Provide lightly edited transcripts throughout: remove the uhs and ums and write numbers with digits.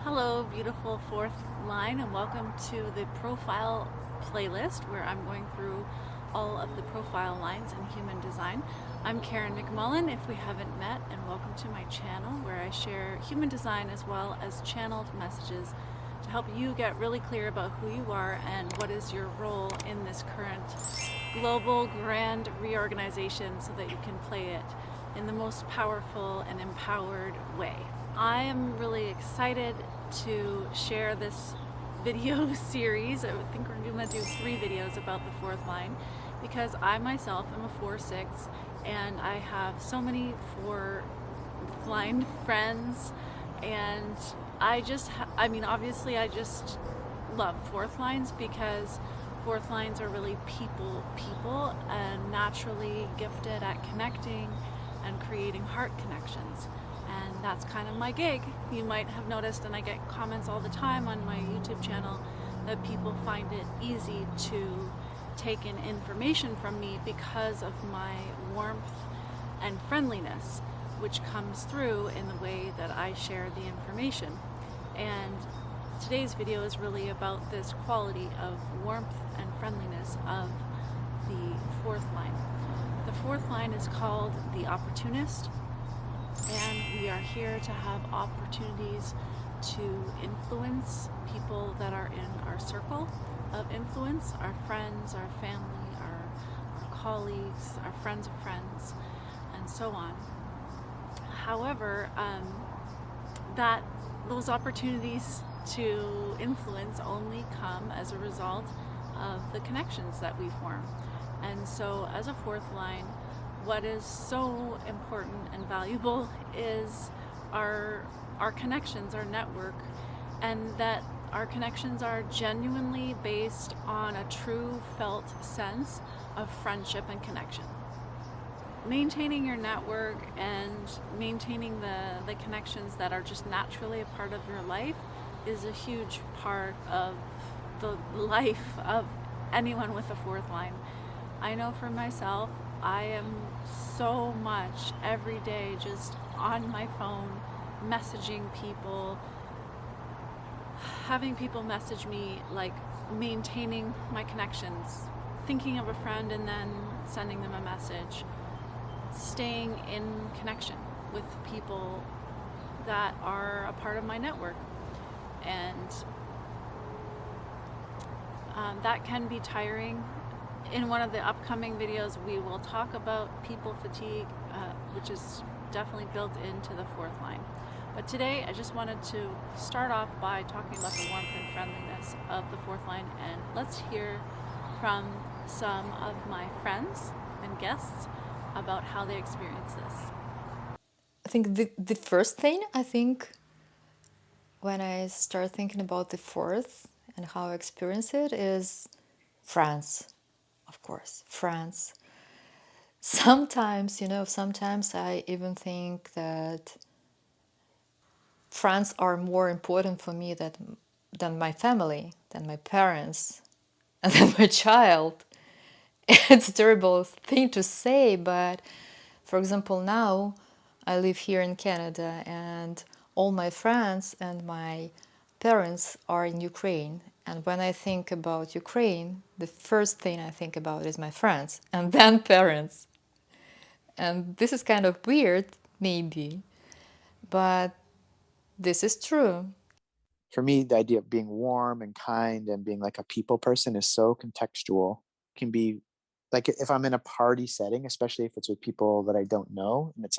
Hello, beautiful fourth line, and welcome to the profile playlist where I'm going through all of the profile lines in human design. I'm Karen McMullen, if we haven't met, and welcome to my channel where I share human design as well as channeled messages to help you get really clear about who you are and what is your role in this current global grand reorganization so that you can play it in the most powerful and empowered way. I am really excited to share this video series. I think we're going to do 3 videos about the fourth line because I myself am a 4-6 and I have so many 4 line friends, and obviously I just love fourth lines because fourth lines are really people and naturally gifted at connecting and creating heart connections. And that's kind of my gig. You might have noticed, and I get comments all the time on my YouTube channel, that people find it easy to take in information from me because of my warmth and friendliness, which comes through in the way that I share the information. And today's video is really about this quality of warmth and friendliness of the fourth line. The fourth line is called the Opportunist, and we are here to have opportunities to influence people that are in our circle of influence, our friends, our family, our colleagues, our friends of friends, and so on. However, that those opportunities to influence only come as a result of the connections that we form. And so as a fourth line, what is so important and valuable is our connections, our network, and that our connections are genuinely based on a true felt sense of friendship and connection. Maintaining your network and maintaining the connections that are just naturally a part of your life is a huge part of the life of anyone with a fourth line. I know for myself, I am so much every day just on my phone, messaging people, having people message me, like maintaining my connections, thinking of a friend and then sending them a message, staying in connection with people that are a part of my network. And that can be tiring. In one of the upcoming videos, we will talk about people fatigue, which is definitely built into the fourth line. But today, I just wanted to start off by talking about the warmth and friendliness of the fourth line, and let's hear from some of my friends and guests about how they experience this. I think the first thing, when I start thinking about the fourth and how I experience it is friends, of course, friends. Sometimes I even think that friends are more important for me than my family, than my parents, and than my child. It's a terrible thing to say, but for example, now I live here in Canada and all my friends and my parents are in Ukraine. And when I think about Ukraine, the first thing I think about is my friends and then parents. And this is kind of weird, maybe, but this is true. For me, the idea of being warm and kind and being like a people person is so contextual. Can be like if I'm in a party setting, especially if it's with people that I don't know, and it's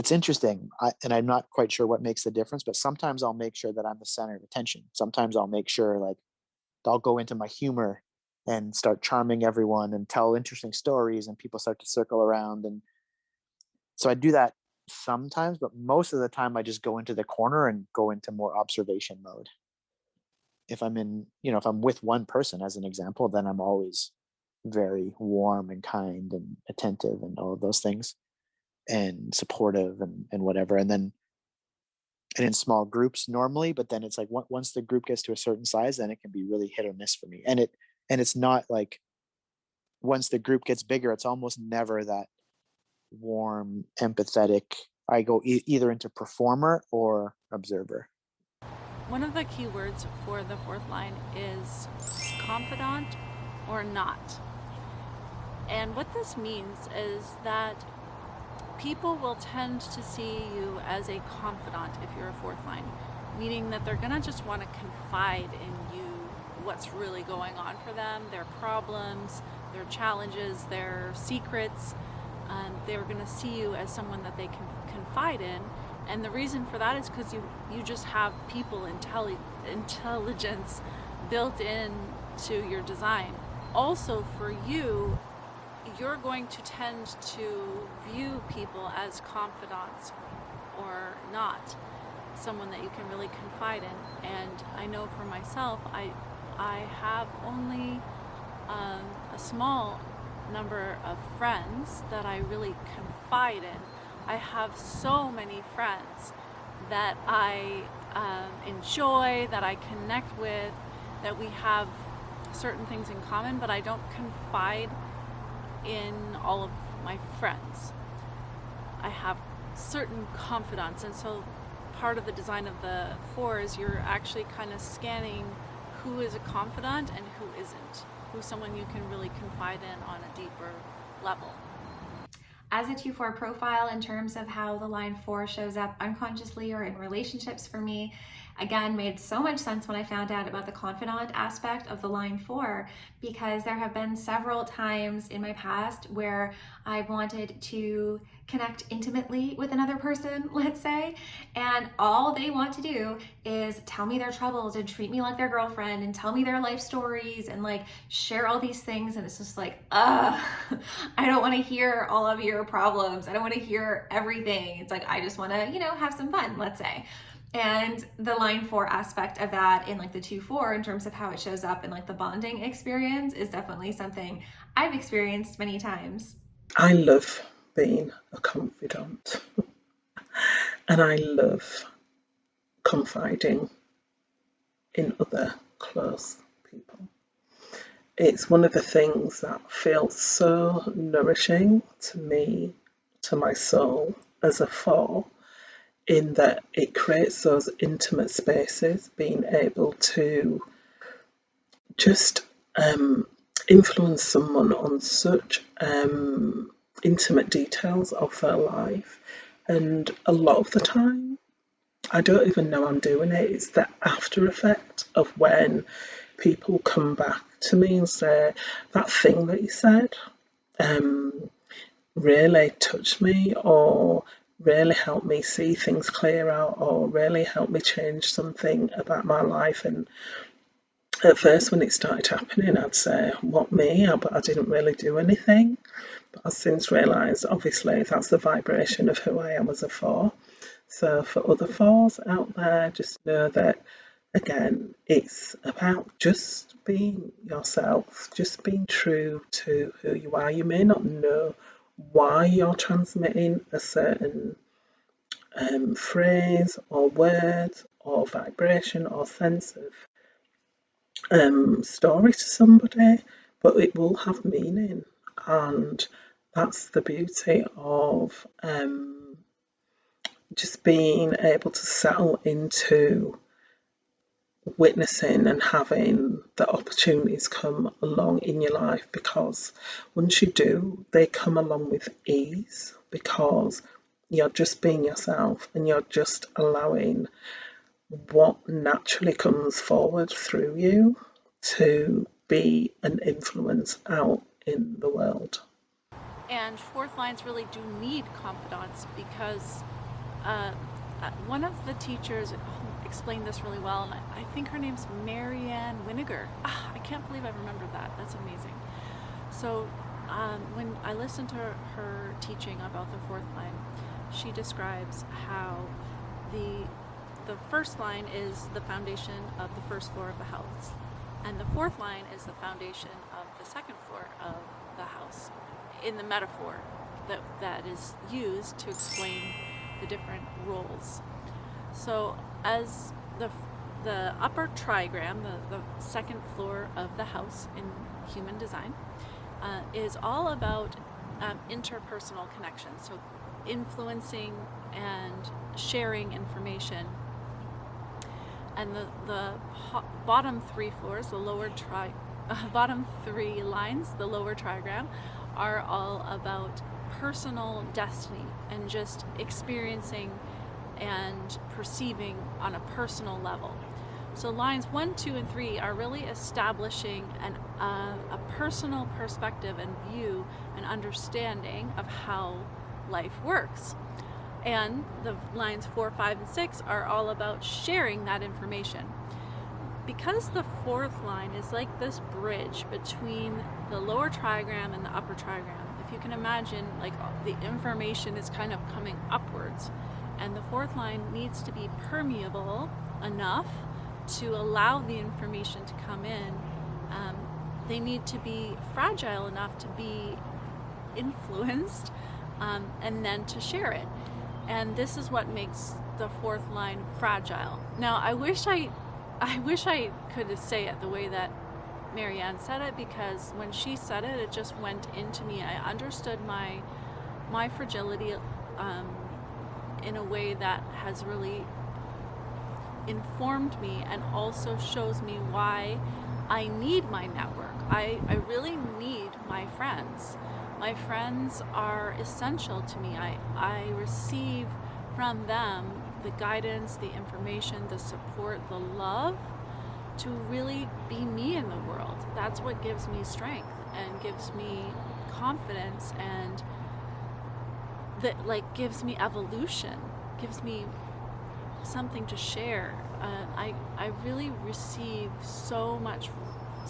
interesting. And I'm not quite sure what makes the difference, but sometimes I'll make sure that I'm the center of attention. Sometimes I'll make sure like I'll go into my humor and start charming everyone and tell interesting stories, and people start to circle around. And so I do that sometimes, but most of the time I just go into the corner and go into more observation mode. If I'm with one person as an example, then I'm always very warm and kind and attentive and all of those things and supportive and whatever. And in small groups normally, but then it's like once the group gets to a certain size, then it can be really hit or miss for me. And it's not like once the group gets bigger, it's almost never that warm, empathetic. I go either into performer or observer. One of the key words for the fourth line is confidant or not. And what this means is that people will tend to see you as a confidant if you're a fourth line, meaning that they're gonna just want to confide in you what's really going on for them, their problems, their challenges, their secrets. They're gonna see you as someone that they can confide in. And the reason for that is because you just have people intelligence built in to your design. Also for you, you're going to tend to view people as confidants or not, someone that you can really confide in. And I know for myself, I have only a small number of friends that I really confide in. I have so many friends that I enjoy, that I connect with, that we have certain things in common, but I don't confide in all of my friends. I have certain confidants, and so part of the design of the 4 is you're actually kind of scanning who is a confidant and who isn't, who's someone you can really confide in on a deeper level. As a 2-4 profile, in terms of how the line 4 shows up unconsciously or in relationships for me, again, made so much sense when I found out about the confidant aspect of the line 4, because there have been several times in my past where I wanted to connect intimately with another person, let's say, and all they want to do is tell me their troubles and treat me like their girlfriend and tell me their life stories and like share all these things. And it's just like, I don't want to hear all of your problems. I don't want to hear everything. It's like, I just want to, have some fun, let's say. And the line 4 aspect of that in like the 2-4 in terms of how it shows up in like the bonding experience is definitely something I've experienced many times. I love being a confidant and I love confiding in other close people. It's one of the things that feels so nourishing to me, to my soul as a 4, in that it creates those intimate spaces, being able to just influence someone on such intimate details of their life. And a lot of the time, I don't even know I'm doing it. It's the after effect of when people come back to me and say, that thing that you said really touched me, or really helped me see things clear out, or really helped me change something about my life. And at first when it started happening, I'd say, what, me? But I didn't really do anything. But I've since realised, obviously, that's the vibration of who I am as a 4. So for other 4s out there, just know that, again, it's about just being yourself, just being true to who you are. You may not know why you're transmitting a certain phrase or word or vibration or sense of story to somebody, but it will have meaning. And that's the beauty of just being able to settle into witnessing and having the opportunities come along in your life, because once you do, they come along with ease, because you're just being yourself and you're just allowing what naturally comes forward through you to be an influence out in the world. And 4th lines really do need confidants, because one of the teachers explained this really well, and I think her name's Marianne Winiger. I can't believe I remembered that. That's amazing. So when I listened to her teaching about the 4th line, she describes how the first line is the foundation of the first floor of the house, and the 4th line is the foundation of the second floor of the house, in the metaphor that is used to explain the different roles. So as the upper trigram, the second floor of the house in human design, is all about interpersonal connection, so influencing and sharing information And the bottom three floors, the bottom three lines, the lower trigram, are all about personal destiny and just experiencing and perceiving on a personal level. So lines 1, 2, and 3 are really establishing a personal perspective and view and understanding of how life works. And the lines 4, 5, and 6 are all about sharing that information. Because the fourth line is like this bridge between the lower trigram and the upper trigram, if you can imagine, like the information is kind of coming upwards, and the fourth line needs to be permeable enough to allow the information to come in. They need to be fragile enough to be influenced, and then to share it. And this is what makes the fourth line fragile. Now, I wish I could say it the way that Marianne said it, because when she said it, it just went into me. I understood my fragility in a way that has really informed me, and also shows me why I need my network. I really need my friends. My friends are essential to me. I receive from them the guidance, the information, the support, the love to really be me in the world. That's what gives me strength and gives me confidence, and that like gives me evolution, gives me something to share. I really receive so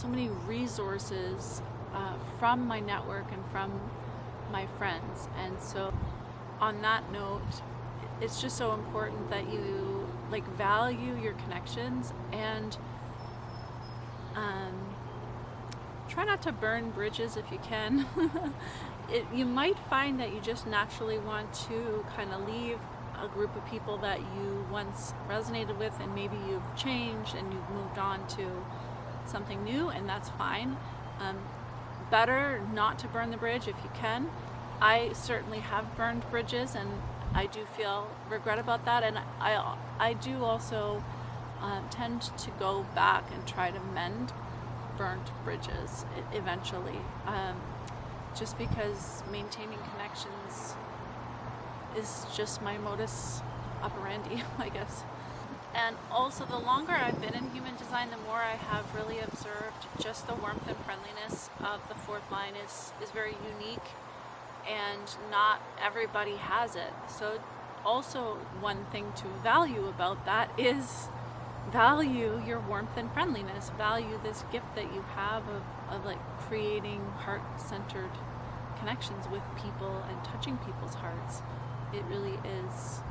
many resources from my network and from my friends. And so on that note, it's just so important that you like value your connections, and try not to burn bridges if you can. You might find that you just naturally want to kind of leave a group of people that you once resonated with, and maybe you've changed and you've moved on to something new, and that's fine. Better not to burn the bridge if you can. I certainly have burned bridges, and I do feel regret about that, and I do also tend to go back and try to mend burnt bridges eventually, just because maintaining connections is just my modus operandi, I guess. And also, the longer I've been in human design, the more I have really observed just the warmth and friendliness of the fourth line is very unique, and not everybody has it. So also one thing to value about that is value your warmth and friendliness. Value this gift that you have of like creating heart-centered connections with people and touching people's hearts. It really is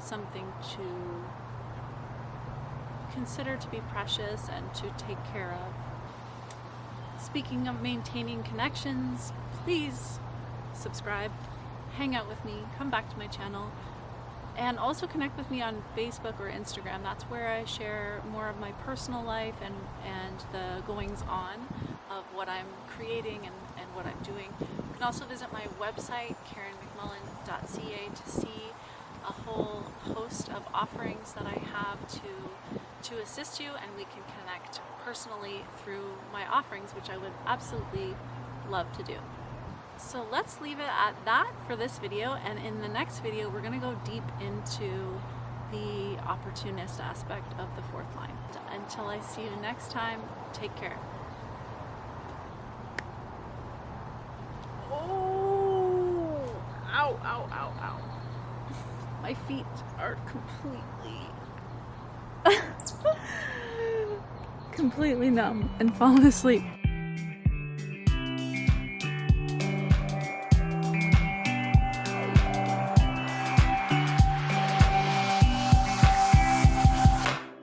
something to consider to be precious and to take care of. Speaking of maintaining connections, please subscribe, hang out with me, come back to my channel, and also connect with me on Facebook or Instagram. That's where I share more of my personal life and the goings on of what I'm creating and what I'm doing. You can also visit my website, KarenMcMullen.ca, to see a whole host of offerings that I have to assist you, and we can connect personally through my offerings, which I would absolutely love to do. So let's leave it at that for this video, and in the next video we're going to go deep into the opportunist aspect of the fourth line. Until I see you next time, take care. Oh! Ow, ow, ow, ow. My feet are completely numb and falling asleep.